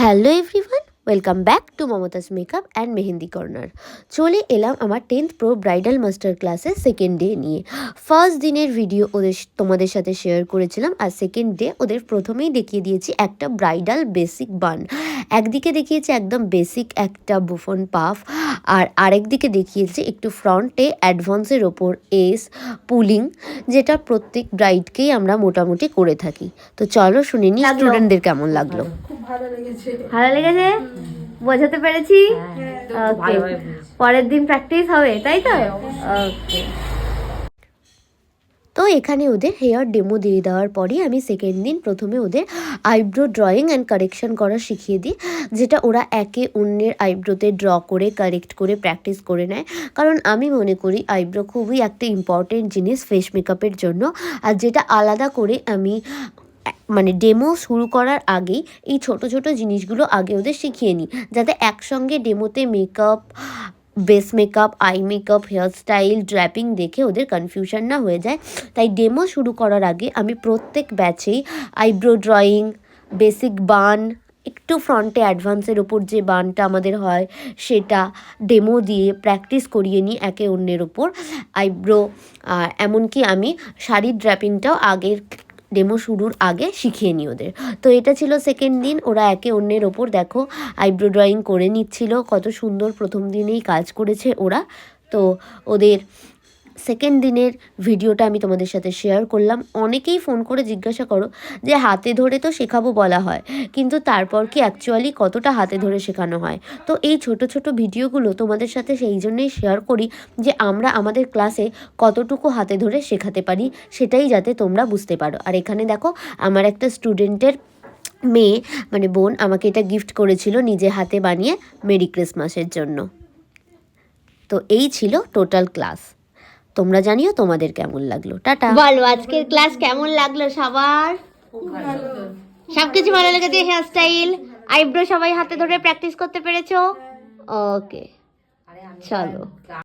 Hello everyone, welcome back to Mumtaz makeup and mehendi corner. চলে এলাম আমার 10th প্রো ব্রাইডাল মাস্টার ক্লাসের সেকেন্ড ডে নিয়ে। ফার্স্ট দিনের ভিডিও তোমাদের সাথে শেয়ার করেছিলাম, আর সেকেন্ড ডে ওদের প্রথমেই দেখিয়ে দিয়েছি একটা ব্রাইডাল বেসিক বান। একদিকে দেখিয়েছি একদম বেসিক একটা বুফন পাফ, আর আরেকদিকে দেখিয়েছি একটু ফ্রন্টে অ্যাডভান্সের ওপর এস পুলিং, যেটা প্রত্যেক ব্রাইডকেই আমরা মোটামুটি করে থাকি। তো চলো শুনে নিই স্টুডেন্টদের কেমন লাগলো। ভালো লেগেছে? বোঝাতে পেরেছি? পরের দিন প্র্যাকটিস হবে, তাই তো? ওকে। তো এখানে ওদের হেয়ার ডেমো দিয়ে দেওয়ার পরই আমি সেকেন্ড দিন প্রথমে ওদের আইব্রো ড্রয়িং অ্যান্ড কারেকশন করা শিখিয়ে দিই, যেটা ওরা একে অন্যের আইব্রোতে ড্র করে কারেক্ট করে প্র্যাকটিস করে নেয়। কারণ আমি মনে করি আইব্রো খুবই একটা ইম্পর্টেন্ট জিনিস ফেস মেকআপের জন্য, আর যেটা আলাদা করে আমি মানে ডেমো শুরু করার আগেই এই ছোট ছোট জিনিসগুলো আগে ওদের শিখিয়ে নিই, যাতে একসঙ্গে ডেমোতে makeup, base makeup, eye makeup, hair style, draping দেখে ওদের কনফিউশন না হয়ে যায়। তাই ডেমো শুরু করার আগে আমি প্রত্যেক ব্যাচেই আইব্রো ড্রয়িং, বেসিক বান, একটু ফ্রন্টে অ্যাডভান্সের ওপর যে বানটা আমাদের হয় সেটা ডেমো দিয়ে প্র্যাকটিস করিয়ে নিই একে অন্যের ওপর। আইব্রো এমনকি আমি শাড়ির ড্র্যাপিংটাও আগের ডেমো শুরুর আগে শিখিয়ে নিই ওদের। তো এটা ছিল সেকেন্ড দিন। ওরা একে অন্যের ওপর দেখো আইব্রো ড্রয়িং করে নিচ্ছিল, কত সুন্দর প্রথম দিনেই কাজ করেছে ওরা। তো ওদের সেকেন্ড দিনের ভিডিওটা আমি তোমাদের সাথে শেয়ার করলাম। অনেকেই ফোন করে জিজ্ঞাসা করো যে হাতে ধরে তো শেখাবো বলা হয়, কিন্তু তারপর কি অ্যাকচুয়ালি কতটা হাতে ধরে শেখানো হয়। তো এই ছোট ছোট ভিডিওগুলো তোমাদের সাথে সেই জন্যই শেয়ার করি যে আমরা আমাদের ক্লাসে কতটুকু হাতে ধরে শেখাতে পারি, সেটাই যাতে তোমরা বুঝতে পারো। আর এখানে দেখো আমার একটা স্টুডেন্টের মেয়ে মানে বোন আমাকে এটা গিফট করেছিল নিজে হাতে বানিয়ে মেরি ক্রিসমাসের জন্য। তো এই ছিল টোটাল ক্লাস। তোমরা জানিও তোমাদের কেমন লাগলো। টাটা। বলো আজকের ক্লাস কেমন লাগলো সবার? সবকিছু ভালো লেগেছে? হেয়ার স্টাইল, আইব্রো সবাই হাতে ধরে প্র্যাকটিস করতে পেরেছো? ওকে, চলো।